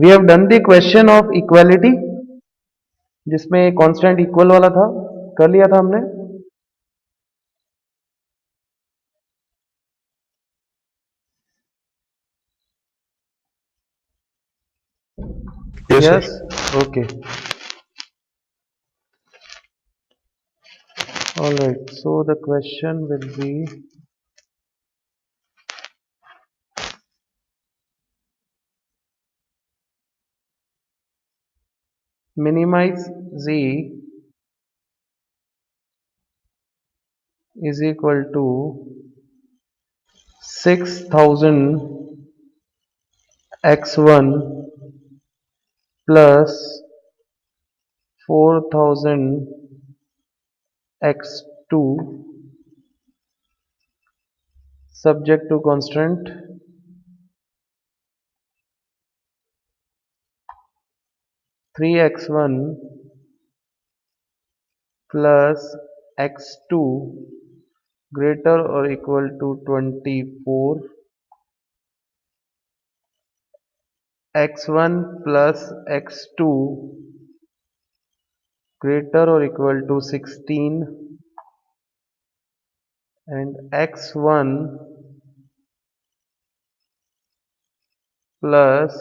We have done the question of equality जिसमें constant equal वाला था, कर लिया था हमने। Yes, sir. Yes, okay, alright. So the question will be minimize z is equal to 6000 x1 plus 4000 x2 subject to constant 3x1 plus x2 greater or equal to 24, x1 plus x2 greater or equal to 16, and x1 plus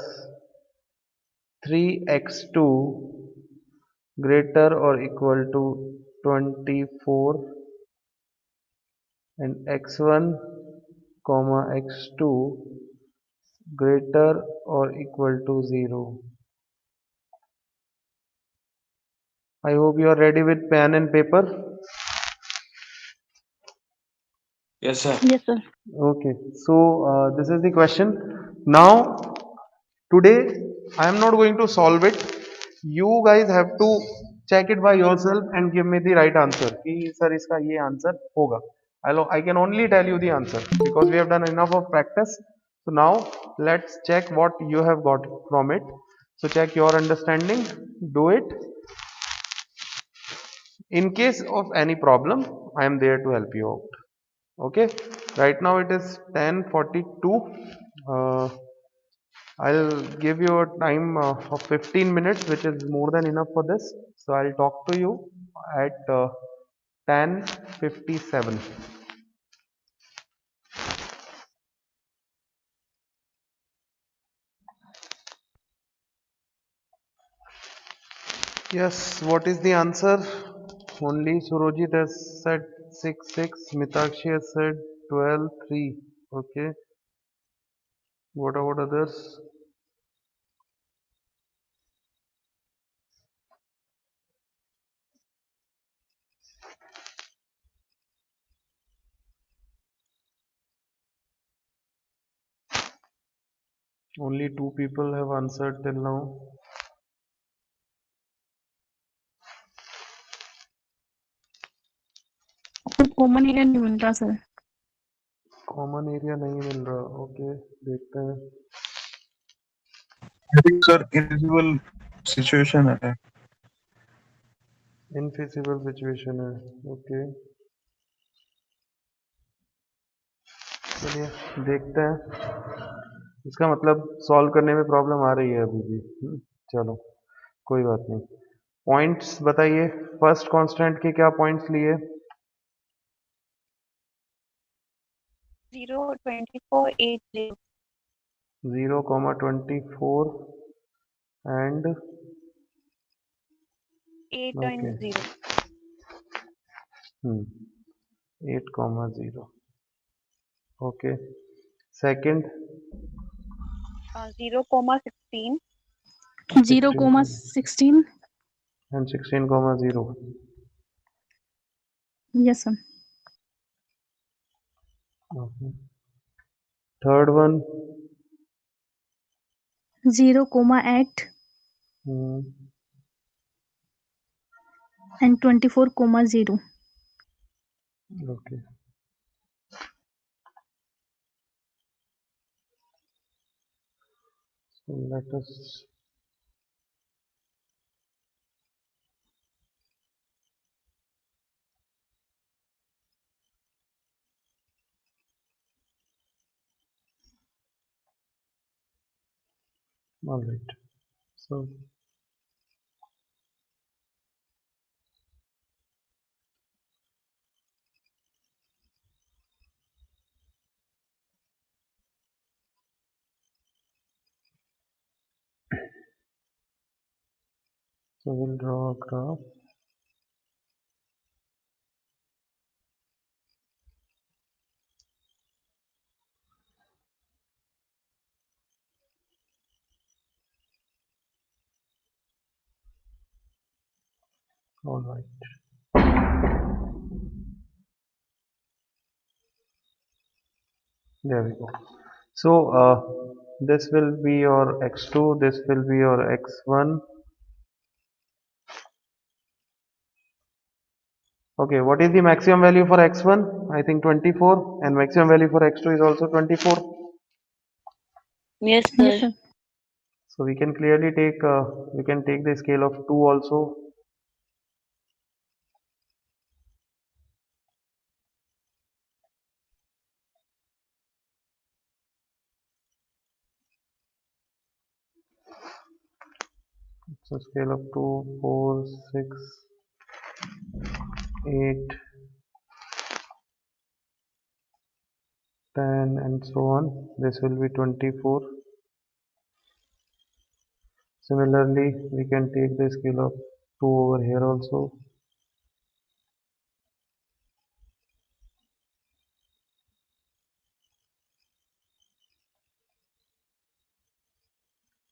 3x2 greater or equal to 24, and x1 comma x2 greater or equal to 0. I hope you are ready with pen and paper. Yes, sir. Yes, sir. Okay, so this is the question. Now, today I am not going to solve it. You guys have to check it by yourself and give me the right answer. कि sir इसका ये answer होगा. I can only tell you the answer because we have done enough of practice. So now let's check what you have got from it. So check your understanding. Do it. In case of any problem, I am there to help you out. Okay, right now it is 10:42. uh, I'll give you a time of 15 minutes, which is more than enough for this. So I'll talk to you at 10:57. Yes, what is the answer? Only Surojit has said 6 6. Mitakshi has said 12 3. Okay, what about others? Only 2 people have answered till now. Common area नहीं मिल रहा sir. Common area नहीं मिल रहा। Okay, देखते हैं। I think, sir, invisible situation है. Infeasible situation है। Okay, चलिए देखते हैं। इसका मतलब सॉल्व करने में प्रॉब्लम आ रही है अभी भी। चलो कोई बात नहीं। पॉइंट्स बताइए, फर्स्ट कांस्टेंट के क्या पॉइंट्स लिए? 0, 24, 8, 0. 0,24 and 8 okay, and 0. 8,0। Okay, second 0, 16. 16 0,16. And 16,0। Yes, sir. Okay, third one 0,8 and 24,0. Okay, so let us all right। So we'll draw a graph. All right. There we go. So this will be your x2, this will be your x1. Okay, what is the maximum value for x1? I think 24, and maximum value for x2 is also 24. Yes, Yes, sir. sir. So we can clearly take we can take the scale of 2 also. So scale of 2, 4, 6, 8, 10, and so on. This will be 24. Similarly, we can take the scale of 2 over here also.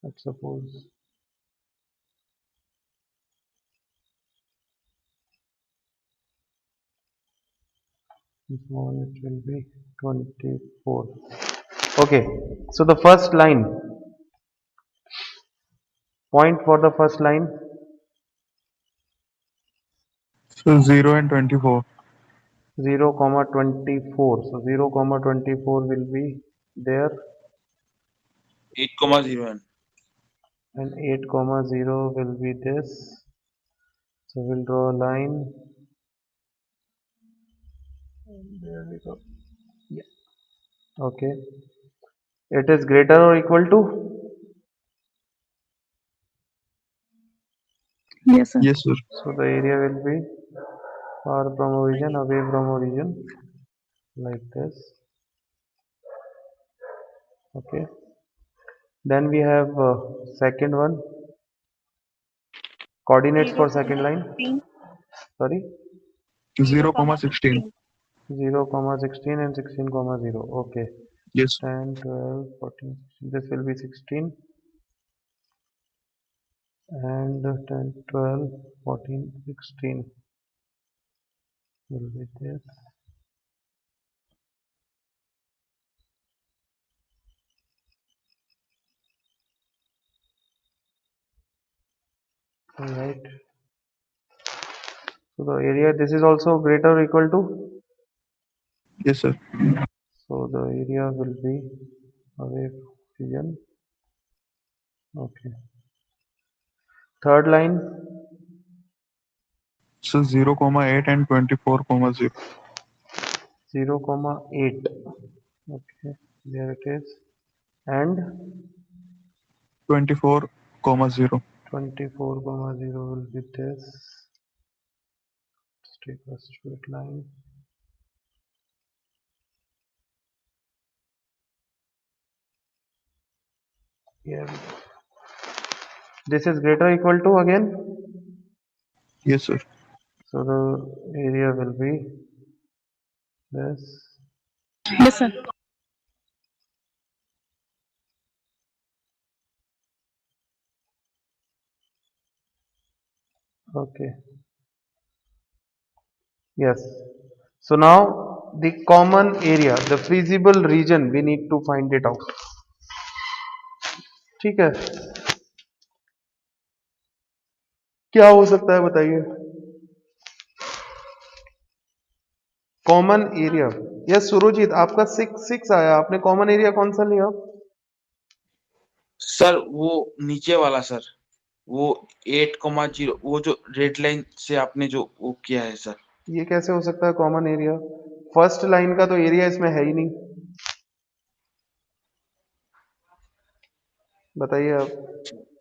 Let's suppose this one, it will be 24. Okay, so the first line, point for the first line, So 0 and 24. 0 comma 24. So 0 comma 24 will be there, 8,0 and 8 comma 0 will be this. So we'll draw a line. There we go. Yeah. Okay. It is greater or equal to. Yes, sir. Yes, sir. So the area will be far from origin, away from origin, like this. Okay. Then we have second one. Coordinates for second line. 16. Sorry. 0, comma 16. 0 comma 16 and 16 comma 0. Okay. Yes. 10, 12, 14, 16. This will be 16. And 10, 12, 14, 16 will be this. Alright. So the area, this is also greater or equal to. Yes, sir. So the area will be away from origin. Okay. Third line, So 0, comma 8 and 24, comma 0. 0 comma 8. Okay, there it is. And 24, comma 0. 24 comma 0 will be this. Let's take a straight line. Here we go. This is greater or equal to again. Yes, sir. So the area will be this. Yes, sir. Okay. Yes. So now the common area, the feasible region, we need to find it out. ठीक है, क्या हो सकता है बताइए. Common area. Yes सुरुजीत, आपका 6 आया, आपने कॉमन एरिया कौन सा लिया? सर वो नीचे वाला सर, वो 8,0, वो जो रेड लाइन से आपने जो वो किया है सर. ये कैसे हो सकता है कॉमन एरिया? फर्स्ट लाइन का तो एरिया इसमें है ही नहीं, बताइए आप.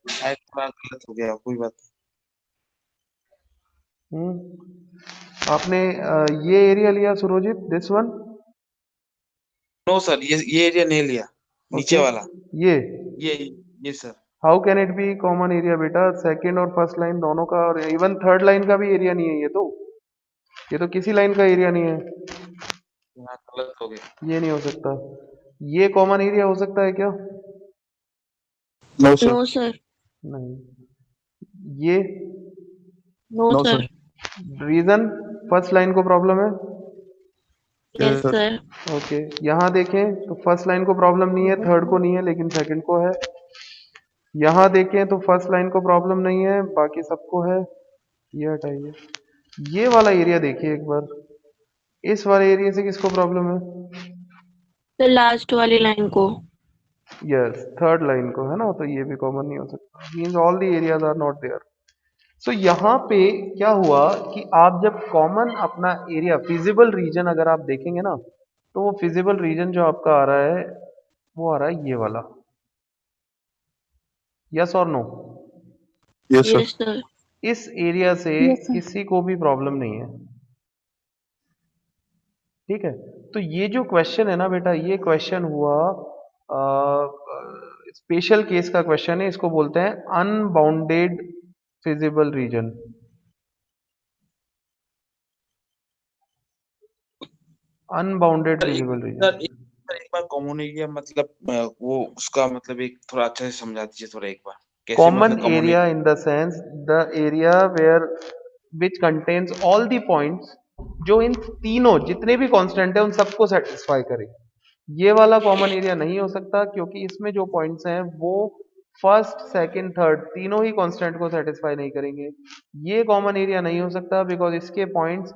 शायद थोड़ा गलत हो गया, कोई बात आपने ये एरिया लिया Surojit, this one. No sir, ये एरिया नहीं लिया, नीचे ओके, वाला। ये ये ये sir. How can it be common area बेटा? सेकंड और फर्स्ट लाइन दोनों का, और इवन थर्ड लाइन का भी एरिया नहीं है ये तो किसी लाइन का एरिया नहीं है। यहाँ गलत हो गया। ये नहीं हो सकता। ये कॉमन एरिया हो सकता है क्या? No sir. No sir. नहीं। ये no no sir. Sir. Region, first line को प्रॉब्लम है। Yes sir. सर। ओके, यहाँ देखें तो फर्स्ट लाइन को प्रॉब्लम नहीं है, थर्ड को नहीं है, लेकिन सेकंड को है। यहाँ देखें तो फर्स्ट लाइन को प्रॉब्लम नहीं है, बाकी सबको है। ये हटाइए, ये वाला एरिया देखिए एक बार, इस वाले एरिया से किसको प्रॉब्लम है? सर लास्ट वाली लाइन को। यस, थर्ड लाइन को है ना, तो ये भी कॉमन नहीं हो सकता, means all the areas are not there. So यहाँ पे क्या हुआ कि आप जब कॉमन अपना एरिया, फिजिबल रीजन अगर आप देखेंगे ना, तो वो फिजिबल रीजन जो आपका आ रहा है वो आ रहा है ये वाला। यस और no? Yes sir. Yes sir. इस एरिया से Yes, sir. किसी को भी प्रॉब्लम नहीं है, ठीक है। तो ये जो क्वेश्चन है ना बेटा, ये क्वेश्चन हुआ स्पेशल केस का क्वेश्चन है, इसको बोलते हैं unbounded feasible region. Unbounded sir feasible sir region. एक बार कॉमन एरिया मतलब वो उसका मतलब एक थोड़ा अच्छे से समझा दीजिए थोड़ा एक बार, कैसे Common मतलब common area in the sense the area where which contains all the points, जो इन तीनों जितने भी कांस्टेंट है उन सबको सेटिस्फाई करे। ये वाला कॉमन एरिया नहीं हो सकता, क्योंकि इसमें जो पॉइंट्स हैं वो फर्स्ट सेकंड थर्ड तीनों ही कांस्टेंट को सेटिस्फाई नहीं करेंगे। ये कॉमन एरिया नहीं हो सकता बिकॉज इसके पॉइंट्स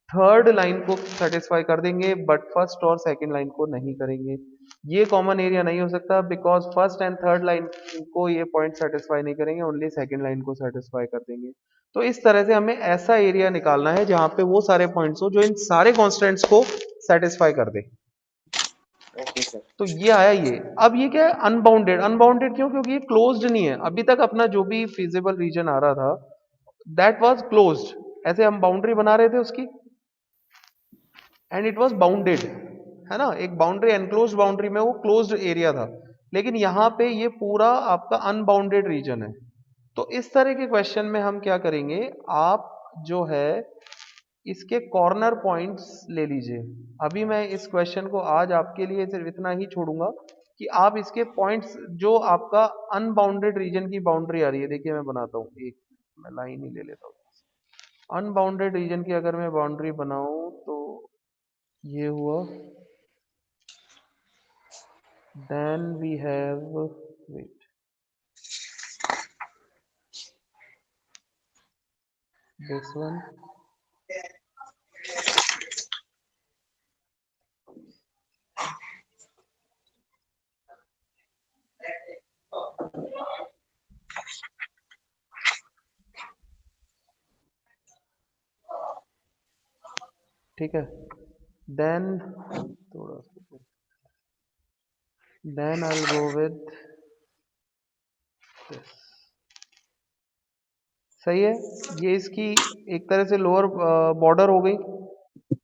थर्ड लाइन को सेटिस्फाई कर देंगे बट फर्स्ट और सेकंड लाइन को नहीं करेंगे। ये कॉमन एरिया नहीं हो सकता because first and third line को ये पॉइंट सेटिस्फाई नहीं करेंगे, ओनली सेकंड लाइन को सेटिस्फाई कर देंगे। तो इस तरह से हमें ऐसा एरिया निकालना है जहां पे वो सारे पॉइंट्स हो जो इन सारे कॉन्स्टेंट्स को सेटिस्फाई कर दे। Okay sir. तो ये आया ये। अब ये क्या है? अनबाउंडेड। अनबाउंडेड क्यों? क्योंकि ये क्लोज्ड नहीं है। अभी तक अपना जो भी फिजिबल रीजन आ रहा था दैट वाज क्लोज्ड, ऐसे हम बाउंड्री बना रहे थे उसकी एंड इट वाज बाउंडेड, है ना, एक बाउंड्री, एनक्लोज्ड बाउंड्री में वो क्लोज्ड एरिया था। लेकिन यहाँ पे ये पूरा आपका अनबाउंडेड रीजन है। तो इस तरह के क्वेश्चन में हम क्या करेंगे, आप जो है इसके कॉर्नर पॉइंट्स ले लीजिए। अभी मैं इस क्वेश्चन को आज आपके लिए सिर्फ इतना ही छोड़ूंगा कि आप इसके पॉइंट्स, जो आपका अनबाउंडेड रीजन की बाउंड्री आ रही है, देखिए मैं बनाता हूँ, एक मैं लाइन ही ले लेता हूँ। अनबाउंडेड रीजन की अगर मैं बाउंड्री बनाऊं तो ये हुआ, then we have, wait, this one, ठीक है। देन थोड़ा सा, then I will go with this. सही है, ये इसकी एक तरह से लोअर बॉर्डर हो गई।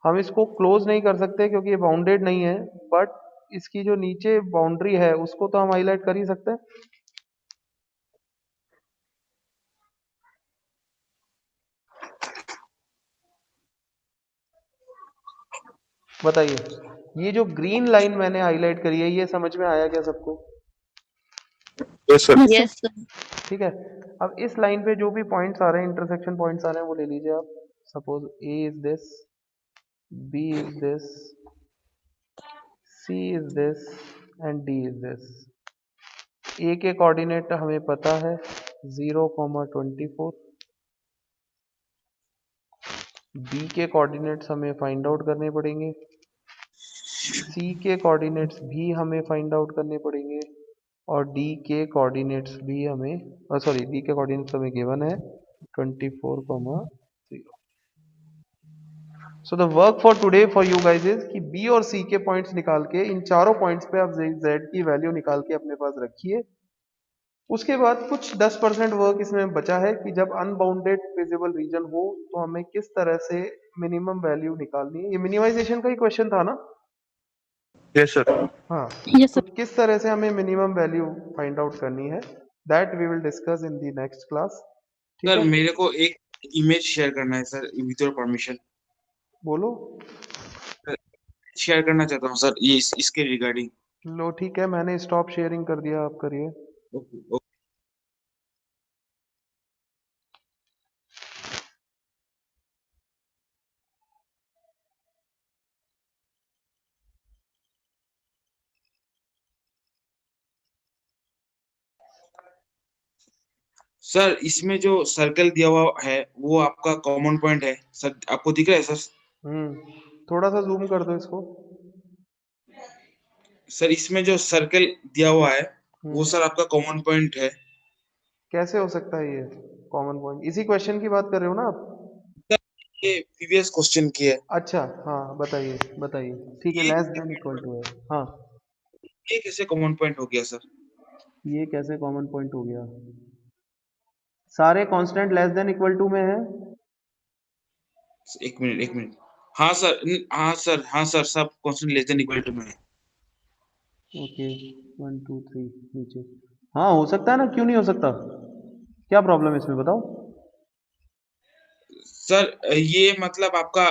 हम इसको क्लोज नहीं कर सकते क्योंकि ये बाउंडेड नहीं है, बट इसकी जो नीचे बाउंड्री है उसको तो हम हाईलाइट कर ही सकते हैं। बताइए, ये जो ग्रीन लाइन मैंने हाईलाइट करी है, ये समझ में आया क्या सबको? Yes sir. Yes, sir. Yes sir. ठीक है। अब इस लाइन पे जो भी पॉइंट्स आ रहे हैं, इंटरसेक्शन पॉइंट्स आ रहे हैं, वो ले लीजिए आप। Suppose A is this, B is this, C is this and D is this. A के कोऑर्डिनेट हमें पता है 0,24। बी के कोऑर्डिनेट्स हमें फाइंड आउट करने पड़ेंगे, सी के कोऑर्डिनेट्स भी हमें फाइंड आउट करने पड़ेंगे, और डी के कोऑर्डिनेट्स भी हमें, सॉरी, डी के कोऑर्डिनेट्स हमें गिवन है 24,0। So the work for today for you guys is कि बी और सी के पॉइंट्स निकाल के इन चारों पॉइंट्स पे आप जेड की वैल्यू निकाल के अपने पास रखिए। उसके बाद कुछ 10% वर्क इसमें बचा है कि जब अनबाउंडेड फिजिबल रीजन हो तो हमें किस तरह से मिनिमम वैल्यू निकालनी है। ये मिनिमाइजेशन का ही क्वेश्चन था ना। Yes, sir. हाँ, Yes, तो sir. किस तरह से हमें मिनिमम वैल्यू फाइंड आउट करनी है, that we will discuss in the next class. ठीक सर है, मेरे को एक इमेज शेयर करना है सर, विद योर परमिशन। बोलो। शेयर करना चाहता हूँ सर, ये इसके रिगार्डिंग। लो ठीक है, मैंने स्टॉप शेयरिंग कर दिया, आप करिए। Okay okay. सर इसमें जो सर्कल दिया हुआ है वो आपका कॉमन पॉइंट है सर, आपको दिख रहा है सर? थोड़ा सा जूम कर दो इसको। सर इसमें जो सर्कल दिया हुआ है वो हम्म सर आपका कॉमन पॉइंट है। कैसे हो सकता है ये कॉमन पॉइंट? इसी क्वेश्चन की बात कर रहे हो ना आप? सर ये प्रीवियस क्वेश्चन की है। अच्छा, हाँ बताइए बताइए। ठीक है, ये लेस देन इक्वल टू है। हाँ, ये कैसे कॉमन पॉइंट हो गया सर? ये कैसे कॉमन पॉइंट हो गया? सारे constant less than equal to में है। एक मिनट एक मिनट। हाँ सर, हाँ सर, हाँ सर, सब constant less than equal to में है। ओके, 1 2 3 नीचे। हाँ हो सकता है ना, क्यों नहीं हो सकता? क्या प्रॉब्लम है इसमें बताओ। सर ये मतलब आपका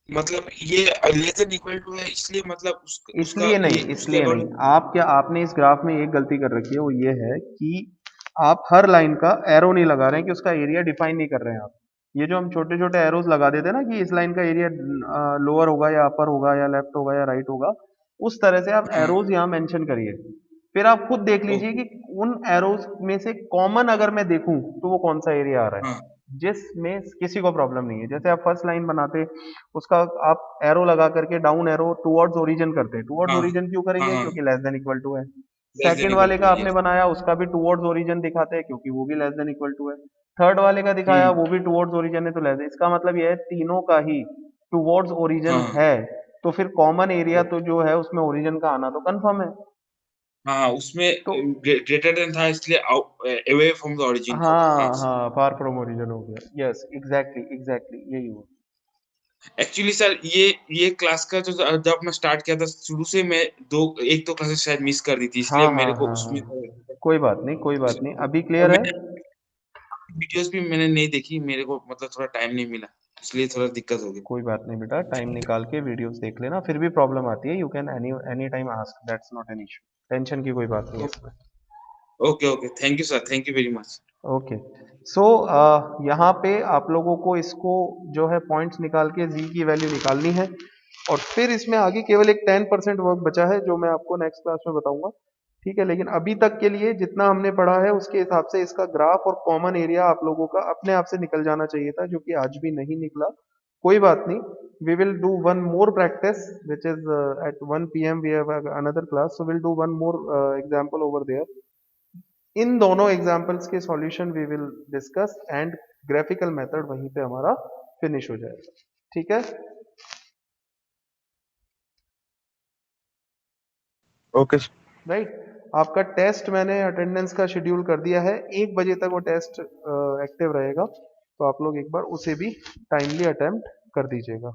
मतलब ये लेस देन इक्वल टू है, इसलिए मतलब उसका इसलिए नहीं, ये उसके इसलिए नहीं। अकॉर्डिंग। आप क्या, आपने इस ग्राफ में एक गलती कर रखी है, वो ये है कि आप हर लाइन का एरो नहीं लगा रहे हैं, कि उसका एरिया डिफाइन नहीं कर रहे हैं आप। ये जो हम छोटे छोटे एरोज लगा देते हैं ना कि इस लाइन का एरिया लोअर होगा या अपर होगा या लेफ्ट होगा या राइट होगा, उस तरह से आप हाँ एरोज यहाँ मेंशन करिए। फिर आप खुद देख लीजिए ओके। कि उन एरोज में से कॉमन अगर मैं देखूं तो वो कौन सा एरिया आ रहा है, हाँ जिसमें किसी को प्रॉब्लम नहीं है। जैसे आप फर्स्ट लाइन बनाते, उसका आप एरो लगा करके डाउन एरो टुवर्ड्स ओरिजिन करते हैं। टुवर्ड्स हाँ ओरिजिन क्यों हाँ करेंगे? हाँ, क्योंकि लेस देन इक्वल टू है। लेस देन सेकंड इक्वल वाले टू का है, आपने यस। बनाया, उसका भी टुवर्ड्स ओरिजिन दिखाते हैं क्योंकि वो भी लेस देन इक्वल टू है। थर्ड वाले का दिखाया, हम्म। वो भी टुवर्ड्स ओरिजिन है तो लेस। इसका मतलब ये है तीनों का ही टुवर्ड्स ओरिजिन हाँ है, तो फिर कॉमन एरिया तो जो है उसमें ओरिजिन का आना तो कंफर्म है। हाँ, उसमें तो ग्रेटर देन था इसलिए अवे फ्रॉम द ओरिजिन हो गया। हाँ हाँ हाँ, फार फ्रॉम ओरिजिन हो गया। यस, एग्जैक्टली एग्जैक्टली यही हुआ। एक्चुअली सर ये क्लास का जो जब मैं स्टार्ट किया था शुरू से मैं एक दो क्लासेस शायद मिस कर दी थी, इसलिए हाँ हाँ मेरे को हाँ उसमें हाँ, कोई बात नहीं कोई बात नहीं, अभी और क्लियर है। मैंने वीडियोस भी मैंने नहीं देखी, मेरे को मतलब थोड़ा टाइम नहीं मिला, इसलिए थोड़ा दिक्कत हो गई। कोई बात नहीं बेटा, टाइम निकाल के वीडियोस देख लेना। फिर भी प्रॉब्लम आती है, you can any any time ask, that's not an issue. Tension की कोई बात नहीं है इसमें। Okay okay, thank you sir, thank you very much. Okay, so यहाँ पे आप लोगों को इसको जो है पॉइंट्स निकाल के z की वैल्यू निकालनी है, और फिर इसमें आगे केवल एक 10% वर्क बचा है जो मैं आपको नेक्स्ट क्लास में बताऊंगा। ठीक है, लेकिन अभी तक के लिए जितना हमने पढ़ा है उसके हिसाब से इसका ग्राफ और कॉमन एरिया आप लोगों का अपने आप से निकल जाना चाहिए था, जो कि आज भी नहीं निकला। कोई बात नहीं, we will do one more practice which is at 1 p.m. we have another class, so we'll do one more example over there. इन दोनों एग्जाम्पल्स के solution we will discuss, and graphical method वहीं पे हमारा फिनिश हो जाएगा। ठीक है, Okay, sir. Right. आपका टेस्ट मैंने अटेंडेंस का शेड्यूल कर दिया है, 1 बजे तक वो टेस्ट एक्टिव रहेगा, तो आप लोग एक बार उसे भी टाइमली अटेम्प्ट कर दीजिएगा।